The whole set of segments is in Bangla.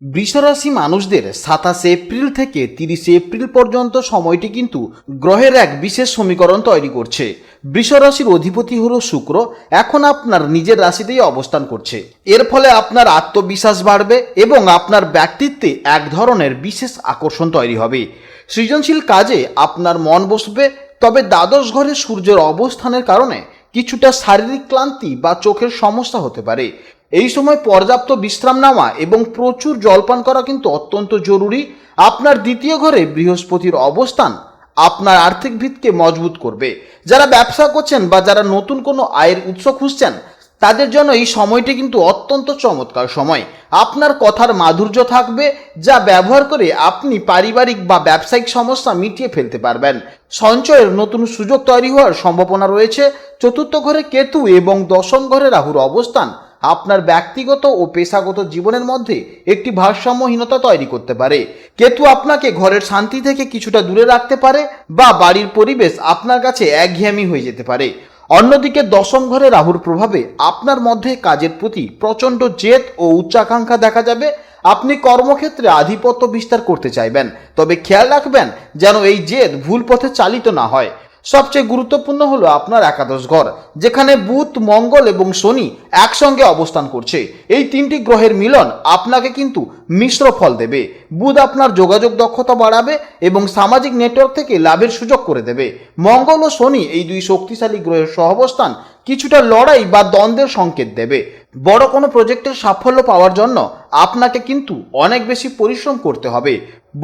বৃষরাশি মানুষদের 27 এপ্রিল থেকে 30 এপ্রিল পর্যন্ত সময়টি কিন্তু গ্রহের এক বিশেষ সমীকরণ তৈরি করছে। বৃষরাশির অধিপতি হলো শুক্র, এখন আপনার নিজের রাশিতেই অবস্থান করছে। এর ফলে আপনার আত্মবিশ্বাস বাড়বে এবং আপনার ব্যক্তিত্বে এক ধরনের বিশেষ আকর্ষণ তৈরি হবে। সৃজনশীল কাজে আপনার মন বসবে, তবে দ্বাদশ ঘরে সূর্যের অবস্থানের কারণে কিছুটা শারীরিক ক্লান্তি বা চোখের সমস্যা হতে পারে। এই সময় পর্যাপ্ত বিশ্রাম নেওয়া এবং প্রচুর জলপান করা কিন্তু অত্যন্ত জরুরি। আপনার দ্বিতীয় ঘরে বৃহস্পতির অবস্থান আপনার আর্থিক ভিতকে মজবুত করবে। যারা ব্যবসা করছেন বা যারা নতুন কোনো আয়ের উৎস খুঁজছেন তাদের জন্য এই সময়টি কিন্তু অত্যন্ত চমৎকার সময়। আপনার কথার মাধুর্য থাকবে, যা ব্যবহার করে আপনি পারিবারিক বা ব্যবসায়িক সমস্যা মিটিয়ে ফেলতে পারবেন। সঞ্চয়ের নতুন সুযোগ তৈরি হওয়ার সম্ভাবনা রয়েছে। চতুর্থ ঘরে কেতু এবং দশম ঘরে রাহুর অবস্থান আপনার ব্যক্তিগত ও পেশাগত জীবনের মধ্যে একটি ভারসাম্যহীনতা তৈরি করতে পারে। কেতু আপনাকে ঘরের শান্তি থেকে কিছুটা দূরে রাখতে পারে বা বাড়ির পরিবেশ আপনার কাছে একঘেয়েমি হয়ে যেতে পারে। অন্যদিকে দশম ঘরে রাহুর প্রভাবে আপনার মধ্যে কাজের প্রতি প্রচণ্ড জেদ ও উচ্চাকাঙ্ক্ষা দেখা যাবে। আপনি কর্মক্ষেত্রে আধিপত্য বিস্তার করতে চাইবেন, তবে খেয়াল রাখবেন যেন এই জেদ ভুল পথে চালিত না হয়। সবচেয়ে গুরুত্বপূর্ণ হলো আপনার একাদশ ঘর, যেখানে বুধ, মঙ্গল এবং শনি একসঙ্গে অবস্থান করছে। এই তিনটি গ্রহের মিলন আপনাকে কিন্তু মিশ্র ফল দেবে। বুধ আপনার যোগাযোগ দক্ষতা বাড়াবে এবং সামাজিক নেটওয়ার্ক থেকে লাভের সুযোগ করে দেবে। মঙ্গল ও শনি এই দুই শক্তিশালী গ্রহের সহাবস্থান কিছুটা লড়াই বা দ্বন্দ্বের সংকেত দেবে। বড় কোনো প্রজেক্টের সাফল্য পাওয়ার জন্য আপনাকে কিন্তু অনেক বেশি পরিশ্রম করতে হবে।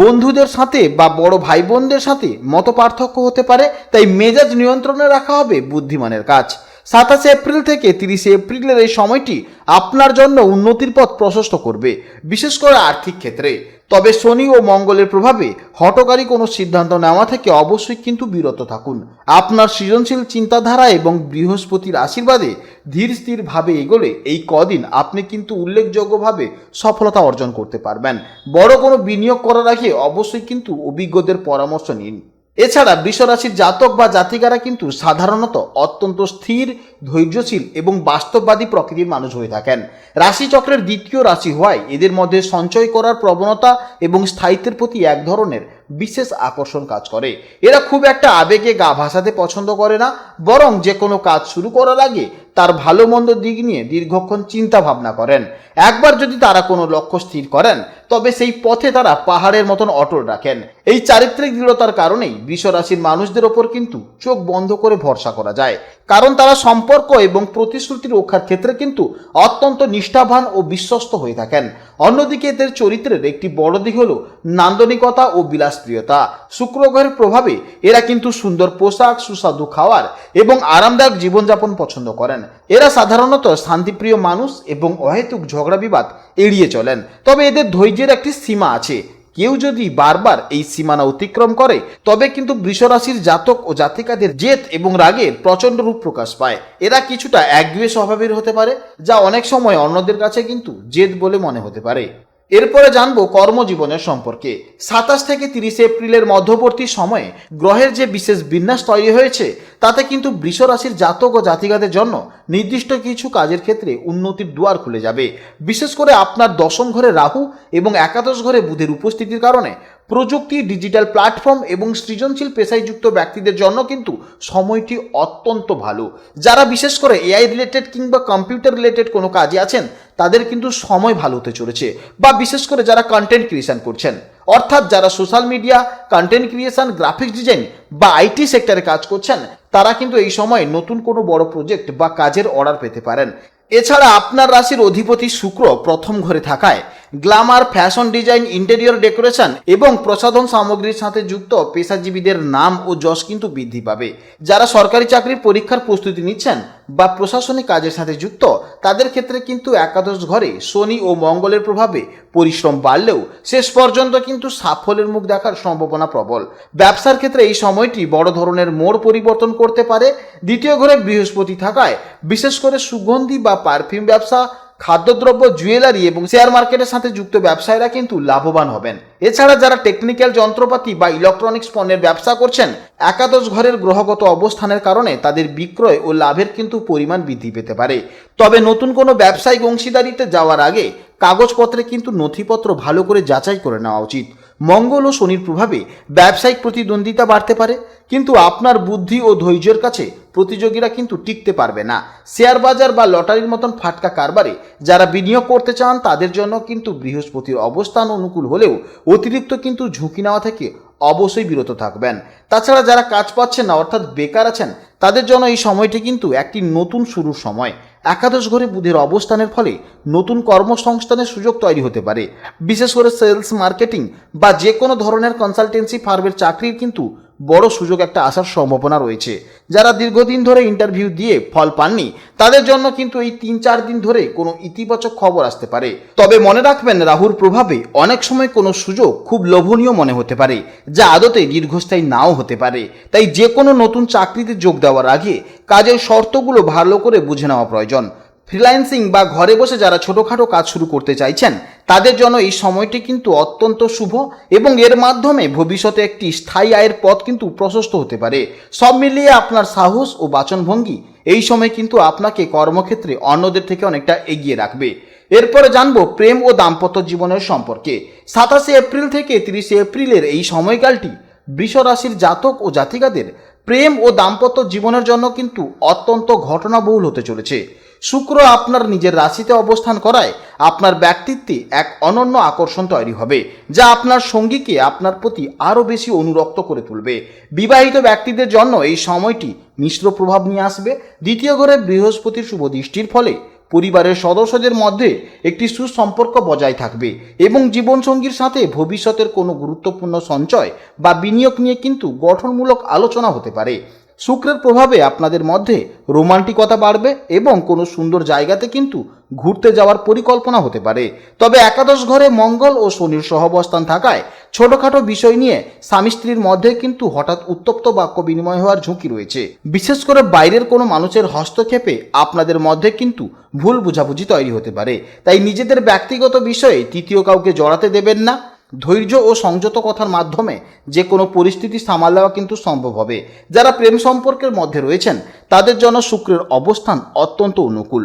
বন্ধুদের সাথে বা বড় ভাই বোনদের সাথে মত পার্থক্য হতে পারে, তাই মেজাজ নিয়ন্ত্রণে রাখা হবে বুদ্ধিমানের কাজ। 27 এপ্রিল থেকে 30 এপ্রিলের এই সময়টি আপনার জন্য উন্নতির পথ প্রশস্ত করবে, বিশেষ করে আর্থিক ক্ষেত্রে। তবে শনি ও মঙ্গলের প্রভাবে হঠকারী কোনো সিদ্ধান্ত নেওয়া থেকে অবশ্যই কিন্তু বিরত থাকুন। আপনার সৃজনশীল চিন্তাধারা এবং বৃহস্পতির আশীর্বাদে ধীর স্থিরভাবে এগোলে এই কদিন আপনি কিন্তু উল্লেখযোগ্যভাবে সফলতা অর্জন করতে পারবেন। বড় কোনো বিনিয়োগ করার আগে অবশ্যই কিন্তু অভিজ্ঞদের পরামর্শ নিন। এছাড়া বৃষরাশির জাতক বা জাতিকারা কিন্তু সাধারণত অত্যন্ত স্থির, ধৈর্যশীল এবং বাস্তববাদী প্রকৃতির মানুষ হয়ে থাকেন। রাশিচক্রের দ্বিতীয় রাশি হওয়ায় এদের মধ্যে সঞ্চয় করার প্রবণতা এবং স্থায়িত্বের প্রতি এক ধরনের বিশেষ আকর্ষণ কাজ করে। এরা খুব একটা আবেগে গা ভাসাতে পছন্দ করে না, বরং যে কোনো কাজ শুরু করার আগে তার ভালো মন্দ দিক নিয়ে দীর্ঘক্ষণ চিন্তা ভাবনা করেন। একবার যদি তারা কোনো লক্ষ্য স্থির করেন, তবে সেই পথে তারা পাহাড়ের মতন অটল রাখেন। এই চারিত্রিক দৃঢ়তার কারণেই বৃষরাশির মানুষদের ওপর কিন্তু চোখ বন্ধ করে ভরসা করা যায়, কারণ তারা সম্পর্ক এবং প্রতিশ্রুতি রক্ষার ক্ষেত্রে কিন্তু অত্যন্ত নিষ্ঠাবান ও বিশ্বস্ত হয়ে থাকেন। অন্যদিকে এদের চরিত্রের একটি বড় দিক হলো নান্দনিকতা ও বিলাসপ্রিয়তা। শুক্র গ্রহের প্রভাবে এরা কিন্তু সুন্দর পোশাক, সুস্বাদু খাওয়ার এবং আরামদায়ক জীবনযাপন পছন্দ করেন। এরা সাধারণত শান্তিপ্রিয় মানুষ এবং অহেতুক ঝগড়া বিবাদ এড়িয়ে চলেন, তবে এদের ধৈর্যের একটি সীমা আছে। কেউ যদি বারবার এই সীমানা অতিক্রম করে, তবে কিন্তু বৃষরাশির জাতক ও জাতিকাদের জেদ এবং রাগের প্রচণ্ড রূপ প্রকাশ পায়। এরা কিছুটা একগুঁয়ে স্বভাবের হতে পারে, যা অনেক সময় অন্যদের কাছে কিন্তু জেদ বলে মনে হতে পারে। এরপরে জানবো কর্মজীবনের সম্পর্কে। 27 থেকে 30 এপ্রিলের মধ্যবর্তী সময়ে গ্রহের যে বিশেষ বিন্যাস তৈরি হয়েছে, তাতে কিন্তু বৃষরাশির জাতক ও জাতিকাদের জন্য নির্দিষ্ট কিছু কাজের ক্ষেত্রে উন্নতির দুয়ার খুলে যাবে। বিশেষ করে আপনার দশম ঘরে রাহু এবং একাদশ ঘরে বুধের উপস্থিতির কারণে প্রযুক্তি, ডিজিটাল প্ল্যাটফর্ম এবং সৃজনশীল পেশায় যুক্ত ব্যক্তিদের জন্য কিন্তু সময়টি অত্যন্ত ভালো। যারা বিশেষ করে এআই রিলেটেড কিংবা কম্পিউটার রিলেটেড কোনো কাজে আছেন, তাদের কিন্তু সময় ভালো হতে চলেছে। বা বিশেষ করে যারা কন্টেন্ট ক্রিয়েশন করছেন, অর্থাৎ যারা social media, content creation, graphics design বা আইটি সেক্টরে কাজ করছেন, তারা কিন্তু এই সময় নতুন কোনো বড় প্রজেক্ট বা কাজের অর্ডার পেতে পারেন। এছাড়া আপনার রাশির অধিপতি শুক্র প্রথম ঘরে থাকায় Glamour, fashion design, interior decoration এবং প্রসাধন সামগ্রীর সাথে যুক্ত পেশাজীবীদের নাম ও যশ কিন্তু বৃদ্ধি পাবে। যারা সরকারি চাকরির পরীক্ষার প্রস্তুতি নিচ্ছেন বা প্রশাসনিক কাজের সাথে যুক্ত, তাদের ক্ষেত্রে কিন্তু একাদশ ঘরে শনি ও মঙ্গলের প্রভাবে পরিশ্রম বাড়লেও শেষ পর্যন্ত কিন্তু সাফল্যের মুখ দেখার সম্ভাবনা প্রবল। ব্যবসার ক্ষেত্রে এই সময়টি বড় ধরনের মোড় পরিবর্তন করতে পারে। দ্বিতীয় ঘরে বৃহস্পতি থাকায় বিশেষ করে সুগন্ধি বা পারফিউম ব্যবসা, খাদ্যদ্রব্য, জুয়েলারি এবং শেয়ার মার্কেটের সাথে যুক্ত ব্যবসায়ীরা কিন্তু লাভবান হবেন। এছাড়া যারা টেকনিক্যাল যন্ত্রপাতি বা ইলেকট্রনিক্স পণ্যের ব্যবসা করছেন, একাদশ ঘরের গ্রহগত অবস্থানের কারণে তাদের বিক্রয় ও লাভের কিন্তু পরিমাণ বৃদ্ধি পেতে পারে। তবে নতুন কোনো ব্যবসায়িক অংশীদারিতে যাওয়ার আগে কাগজপত্রে কিন্তু নথিপত্র ভালো করে যাচাই করে নেওয়া উচিত। মঙ্গল ও শনির প্রভাবে ব্যবসায়িক প্রতিদ্বন্দ্বিতা বাড়তে পারে, কিন্তু আপনার বুদ্ধি ও ধৈর্যের কাছে প্রতিযোগীরা কিন্তু টিকতে পারবে না। শেয়ার বাজার বা লটারির মতন ফাটকা কারবারে যারা বিনিয়োগ করতে চান তাদের জন্য কিন্তু বৃহস্পতির অবস্থান অনুকূল হলেও অতিরিক্ত কিন্তু ঝুঁকি নেওয়া থেকে অবশ্যই বিরত থাকবেন। তাছাড়া যারা কাজ পাচ্ছেন না অর্থাৎ বেকার আছেন তাদের জন্য এই সময়টি কিন্তু একটি নতুন শুরুর সময়। একাদশ ঘরে বুধের অবস্থানের ফলে নতুন কর্মসংস্থানের সুযোগ তৈরি হতে পারে। বিশেষ করে সেলস, মার্কেটিং বা যে কোনো ধরনের কনসালটেন্সি ফার্মের চাকরির কিন্তু বড় সুযোগ একটা আসার সম্ভাবনা রয়েছে। যারা দীর্ঘদিন ধরে ইন্টারভিউ দিয়ে ফল পাননি তাদের জন্য কিন্তু এই 3-4 দিন ধরে কোনো ইতিবাচক খবর আসতে পারে। তবে মনে রাখবেন, রাহুর প্রভাবে অনেক সময় কোনো সুযোগ খুব লোভনীয় মনে হতে পারে, যা আদতে দীর্ঘস্থায়ী নাও হতে পারে। তাই যে কোনো নতুন চাকরিতে যোগ দেওয়ার আগে কাজের শর্তগুলো ভালো করে বুঝে নেওয়া প্রয়োজন। ফ্রিল্যান্সিং বা ঘরে বসে যারা ছোটোখাটো কাজ শুরু করতে চাইছেন তাদের জন্য এই সময়টি কিন্তু অত্যন্ত শুভ এবং এর মাধ্যমে ভবিষ্যতে একটি স্থায়ী আয়ের পথ কিন্তু প্রশস্ত হতে পারে। সব মিলিয়ে আপনার সাহস ও বাচনভঙ্গি এই সময় কিন্তু আপনাকে কর্মক্ষেত্রে অন্যদের থেকে অনেকটা এগিয়ে রাখবে। এরপরে জানবো প্রেম ও দাম্পত্য জীবনের সম্পর্কে। 27 এপ্রিল থেকে 30 এপ্রিলের এই সময়কালটি বৃষ রাশির জাতক ও জাতিকাদের প্রেম ও দাম্পত্য জীবনের জন্য কিন্তু অত্যন্ত ঘটনাবহুল হতে চলেছে। শুক্র আপনার নিজের রাশিতে অবস্থান করায় আপনার ব্যক্তিত্বে এক অনন্য আকর্ষণ তৈরি হবে, যা আপনার সঙ্গীকে আপনার প্রতি আরও বেশি অনুরক্ত করে তুলবে। বিবাহিত ব্যক্তিদের জন্য এই সময়টি মিশ্র প্রভাব নিয়ে আসবে। দ্বিতীয় ঘরে বৃহস্পতির শুভ দৃষ্টির ফলে পরিবারের সদস্যদের মধ্যে একটি সুসম্পর্ক বজায় থাকবে এবং জীবনসঙ্গীর সাথে ভবিষ্যতের কোনো গুরুত্বপূর্ণ সঞ্চয় বা বিনিয়োগ নিয়ে কিন্তু গঠনমূলক আলোচনা হতে পারে। শুক্রের প্রভাবে আপনাদের মধ্যে রোমান্টিকতা বাড়বে এবং কোনো সুন্দর জায়গাতে কিন্তু ঘুরতে যাওয়ার পরিকল্পনা হতে পারে। তবে একাদশ ঘরে মঙ্গল ও শনির সহাবস্থান থাকায় ছোটখাটো বিষয় নিয়ে স্বামী স্ত্রীর মধ্যে কিন্তু হঠাৎ উত্তপ্ত বাক্য বিনিময় হওয়ার ঝুঁকি রয়েছে। বিশেষ করে বাইরের কোনো মানুষের হস্তক্ষেপে আপনাদের মধ্যে কিন্তু ভুল বোঝাবুঝি তৈরি হতে পারে। তাই নিজেদের ব্যক্তিগত বিষয়ে তৃতীয় কাউকে জড়াতে দেবেন না। ধৈর্য ও সংযত কথার মাধ্যমে যে কোনো পরিস্থিতি সামাল দেওয়া কিন্তু সম্ভব হবে। যারা প্রেম সম্পর্কের মধ্যে রয়েছেন তাদের জন্য শুক্রের অবস্থান অত্যন্ত অনুকূল।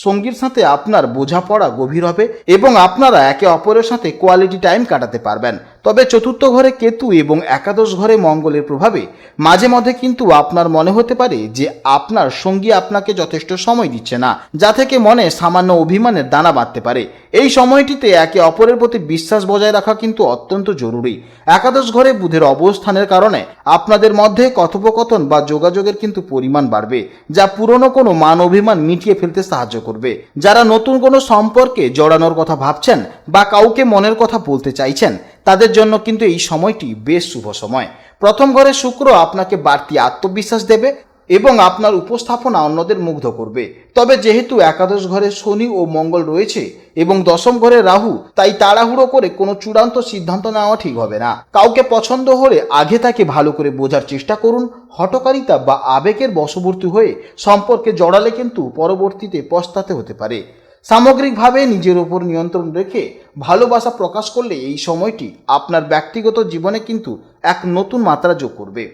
সঙ্গীর সাথে আপনার বোঝাপড়া গভীর হবে এবং আপনারা একে অপরের সাথে কোয়ালিটি টাইম কাটাতে পারবেন। তবে চতুর্থ ঘরে কেতু এবং একাদশ ঘরে মঙ্গলের প্রভাবে মাঝে মধ্যে কিন্তু আপনার মনে হতে পারে যে আপনার সঙ্গী আপনাকে যথেষ্ট সময় দিচ্ছে না, যা থেকে মনে সামান্য অভিমানের দানা বাঁধতে পারে। এই সময়টিতে একে অপরের প্রতি বিশ্বাস বজায় রাখা কিন্তু অত্যন্ত জরুরি। একাদশ ঘরে বুধের অবস্থানের কারণে আপনাদের মধ্যে কথোপকথন বা যোগাযোগের কিন্তু পরিমাণ বাড়বে, যা পুরনো কোনো মান অভিমান মিটিয়ে ফেলতে সাহায্য করবে। যারা নতুন কোনো সম্পর্কে জড়ানোর কথা ভাবছেন বা কাউকে মনের কথা বলতে চাইছেন তাদের জন্য কিন্তু এই সময়টি বেশ শুভ সময়। প্রথম ঘরে শুক্র আপনাকে বাড়তি আত্মবিশ্বাস দেবে এবং আপনার উপস্থাপনা অন্যদের মুগ্ধ করবে। তবে যেহেতু একাদশ ঘরে শনি ও মঙ্গল রয়েছে এবং দশম ঘরে রাহু, তাই তাড়াহুড়ো করে কোনো চূড়ান্ত সিদ্ধান্ত নেওয়া ঠিক হবে না। কাউকে পছন্দ হলে আগে তাকে ভালো করে বোঝার চেষ্টা করুন। হঠকারিতা বা আবেগের বশবর্তী হয়ে সম্পর্কে জড়ালে কিন্তু পরবর্তীতে পস্তাতে হতে পারে। সামগ্রিকভাবে নিজের উপর নিয়ন্ত্রণ রেখে ভালোবাসা প্রকাশ করলে এই সময়টি আপনার ব্যক্তিগত জীবনে কিন্তু এক নতুন মাত্রা যোগ করবে।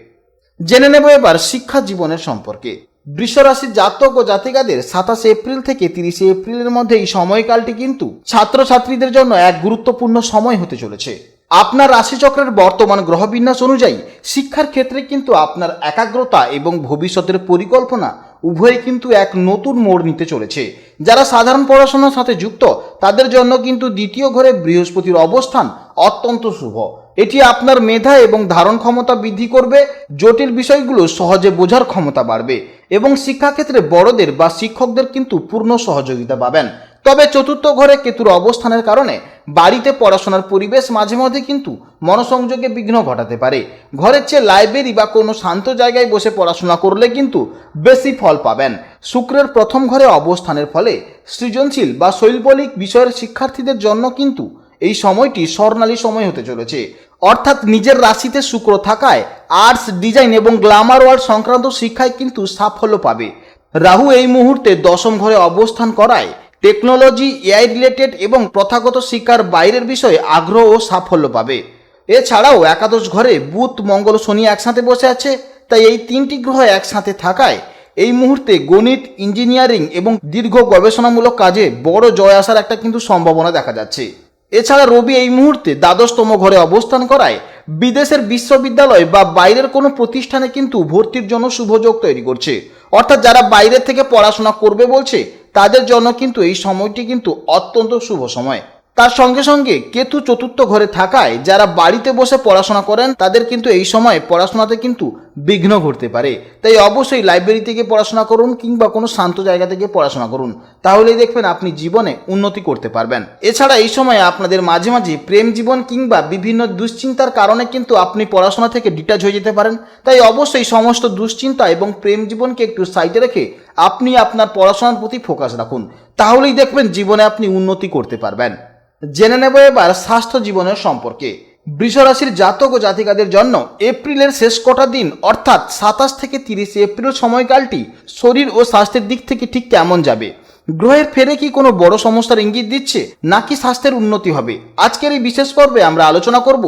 জেনে নেব এবার শিক্ষা জীবনের সম্পর্কে। বৃষ রাশির জাতক ও জাতিকাদের 27 এপ্রিল থেকে 30 এপ্রিলের মধ্যে এই সময়কালটি কিন্তু ছাত্রছাত্রীদের জন্য এক গুরুত্বপূর্ণ সময় হতে চলেছে। আপনার রাশিচক্রের বর্তমান গ্রহবিন্যাস অনুযায়ী শিক্ষার ক্ষেত্রে কিন্তু আপনার একাগ্রতা এবং ভবিষ্যতের পরিকল্পনা উভয় কিন্তু এক নতুন মোড় নিতে চলেছে। যারা সাধারণ পড়াশোনার সাথে যুক্ত তাদের জন্য কিন্তু দ্বিতীয় ঘরে বৃহস্পতির অবস্থান অত্যন্ত শুভ। এটি আপনার মেধা এবং ধারণ ক্ষমতা বৃদ্ধি করবে, জটিল বিষয়গুলো সহজে বোঝার ক্ষমতা বাড়বে এবং শিক্ষাক্ষেত্রে বড়দের বা শিক্ষকদের কিন্তু পূর্ণ সহযোগিতা পাবেন। তবে চতুর্থ ঘরে কেতুর অবস্থানের কারণে বাড়িতে পড়াশোনার পরিবেশ মাঝে মধ্যে কিন্তু মনোসংযোগে বিঘ্ন ঘটাতে পারে। ঘরের চেয়ে লাইব্রেরি বা কোনো শান্ত জায়গায় বসে পড়াশোনা করলে কিন্তু বেশি ফল পাবেন। শুক্রের প্রথম ঘরে অবস্থানের ফলে সৃজনশীল বা শৈল্পিক বিষয়ের শিক্ষার্থীদের জন্য কিন্তু এই সময়টি স্বর্ণালী সময় হতে চলেছে। অর্থাৎ নিজের রাশিতে শুক্র থাকায় আর্টস, ডিজাইন এবং গ্ল্যামার ওয়ার্ল্ড সংক্রান্ত শিক্ষায় কিন্তু সাফল্য পাবে। রাহু এই মুহূর্তে দশম ঘরে অবস্থান করায় টেকনোলজি, এআই রিলেটেড এবং প্রথাগত শিক্ষার বাইরের বিষয়ে আগ্রহ ও সাফল্য পাবে। এছাড়াও একাদশ ঘরে বুধ, মঙ্গল, শনি একসাথে বসে আছে, তাই এই তিনটি গ্রহ একসাথে থাকায় এই মুহূর্তে গণিত, ইঞ্জিনিয়ারিং এবং দীর্ঘ গবেষণামূলক কাজে বড় জয় আসার একটা কিন্তু সম্ভাবনা দেখা যাচ্ছে। এছাড়া রবি এই মুহূর্তে দ্বাদশতম ঘরে অবস্থান করায় বিদেশের বিশ্ববিদ্যালয় বা বাইরের কোনো প্রতিষ্ঠানে কিন্তু ভর্তির জন্য শুভযোগ তৈরি করছে। অর্থাৎ যারা বাইরে থেকে পড়াশোনা করবে বলছে তাদের জন্য কিন্তু এই সময়টি কিন্তু অত্যন্ত শুভ সময়। তার সঙ্গে সঙ্গে কেতু চতুর্থ ঘরে থাকায় যারা বাড়িতে বসে পড়াশোনা করেন তাদের কিন্তু এই সময় পড়াশোনাতে কিন্তু বিঘ্ন ঘটতে পারে। তাই অবশ্যই লাইব্রেরি থেকে পড়াশোনা করুন কিংবা কোনো শান্ত জায়গা থেকে পড়াশোনা করুন, তাহলেই দেখবেন আপনি জীবনে উন্নতি করতে পারবেন। এছাড়া এই সময় আপনাদের মাঝে মাঝে প্রেম জীবন কিংবা বিভিন্ন দুশ্চিন্তার কারণে কিন্তু আপনি পড়াশোনা থেকে ডিটাচ হয়ে যেতে পারেন। তাই অবশ্যই সমস্ত দুশ্চিন্তা এবং প্রেম জীবনকে একটু সাইডে রেখে আপনি আপনার পড়াশোনার প্রতি ফোকাস রাখুন, তাহলেই দেখবেন জীবনে আপনি উন্নতি করতে পারবেন। জেনে নেব এবার স্বাস্থ্য জীবনের সম্পর্কে। বৃষ রাশির জাতক ও জাতিকাদের জন্য এপ্রিলের শেষ কটা দিন অর্থাৎ 27 থেকে 30 এপ্রিল সময়কালটি শরীর ও স্বাস্থ্যের দিক থেকে ঠিক কেমন যাবে? গ্রহের ফেরে কি কোনো বড় সমস্যার ইঙ্গিত দিচ্ছে নাকি স্বাস্থ্যের উন্নতি হবে? আজকের এই বিশেষ পর্বে আমরা আলোচনা করব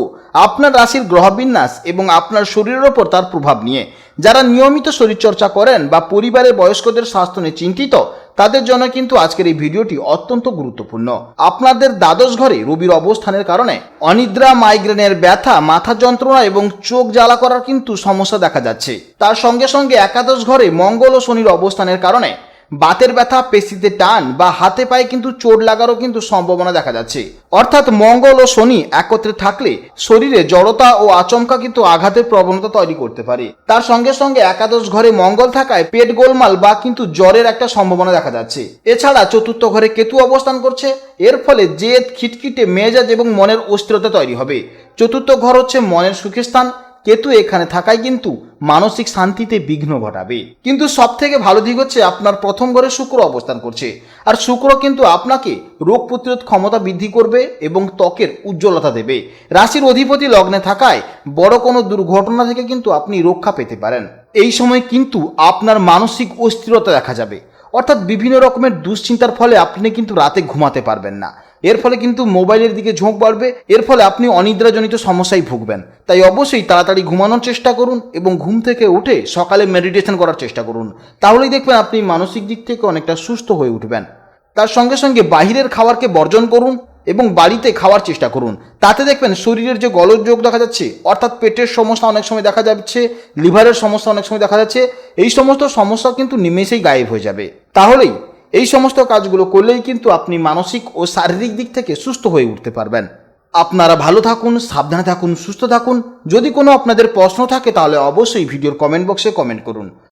আপনার রাশির গ্রহবিন্যাস এবং আপনার শরীরের ওপর তার প্রভাব নিয়ে। যারা নিয়মিত শরীরচর্চা করেন বা পরিবারের বয়স্কদের স্বাস্থ্য নিয়ে চিন্তিত তাদের জন্য কিন্তু আজকের এই ভিডিওটি অত্যন্ত গুরুত্বপূর্ণ। আপনাদের দ্বাদশ ঘরে রবির অবস্থানের কারণে অনিদ্রা, মাইগ্রেনের ব্যথা, মাথা যন্ত্রণা এবং চোখ জ্বালা করার কিন্তু সমস্যা দেখা যাচ্ছে। তার সঙ্গে সঙ্গে একাদশ ঘরে মঙ্গল ও শনির অবস্থানের কারণে বাতের ব্যথা, পেশিতে টান বা হাতে পায়ে কিন্তু চোট লাগারও কিন্তু সম্ভাবনা দেখা যাচ্ছে। অর্থাৎ মঙ্গল ও শনি একত্রে থাকলে শরীরে জড়তা ও আচমকা কিন্তু আঘাতের প্রবণতা তৈরি করতে পারে। তার সঙ্গে সঙ্গে একাদশ ঘরে মঙ্গল থাকায় পেট গোলমাল বা কিন্তু জ্বরের একটা সম্ভাবনা দেখা যাচ্ছে। এছাড়া চতুর্থ ঘরে কেতু অবস্থান করছে, এর ফলে জেদ, খিটখিটে মেজাজ এবং মনের অস্থিরতা তৈরি হবে। চতুর্থ ঘর হচ্ছে মনের সুখের স্থান, কেতু এখানে থাকায় কিন্তু মানসিক শান্তিতে বিঘ্ন ঘটাবে। কিন্তু সব থেকে ভালো দিক হচ্ছে আপনার প্রথম ঘরে শুক্র অবস্থান করছে, আর শুক্র কিন্তু আপনাকে রোগ প্রতিরোধ ক্ষমতা বৃদ্ধি করবে এবং ত্বকের উজ্জ্বলতা দেবে। রাশির অধিপতি লগ্নে থাকায় বড় কোনো দুর্ঘটনা থেকে কিন্তু আপনি রক্ষা পেতে পারেন। এই সময় কিন্তু আপনার মানসিক অস্থিরতা দেখা যাবে, অর্থাৎ বিভিন্ন রকমের দুশ্চিন্তার ফলে আপনি কিন্তু রাতে ঘুমাতে পারবেন না। এর ফলে কিন্তু মোবাইলের দিকে ঝোঁক বাড়বে, এর ফলে আপনি অনিদ্রাজনিত সমস্যায় ভুগবেন। তাই অবশ্যই তাড়াতাড়ি ঘুমানোর চেষ্টা করুন এবং ঘুম থেকে উঠে সকালে মেডিটেশন করার চেষ্টা করুন, তাহলেই দেখবেন আপনি মানসিক দিক থেকে অনেকটা সুস্থ হয়ে উঠবেন। তার সঙ্গে সঙ্গে বাহিরের খাবারকে বর্জন করুন এবং বাড়িতে খাওয়ার চেষ্টা করুন, তাতে দেখবেন শরীরের যে গলদযোগ দেখা যাচ্ছে, অর্থাৎ পেটের সমস্যা অনেক সময় দেখা যাচ্ছে, লিভারের সমস্যা অনেক সময় দেখা যাচ্ছে, এই সমস্ত সমস্যা কিন্তু নিমেষেই গায়েব হয়ে যাবে। তাহলেই এই সমস্ত কাজগুলো করলেই কিন্তু আপনি মানসিক ও শারীরিক দিক থেকে সুস্থ হয়ে উঠতে পারবেন। আপনারা ভালো থাকুন, সাবধানে থাকুন, সুস্থ থাকুন। যদি কোনো আপনাদের প্রশ্ন থাকে তাহলে অবশ্যই ভিডিওর কমেন্ট বক্সে কমেন্ট করুন।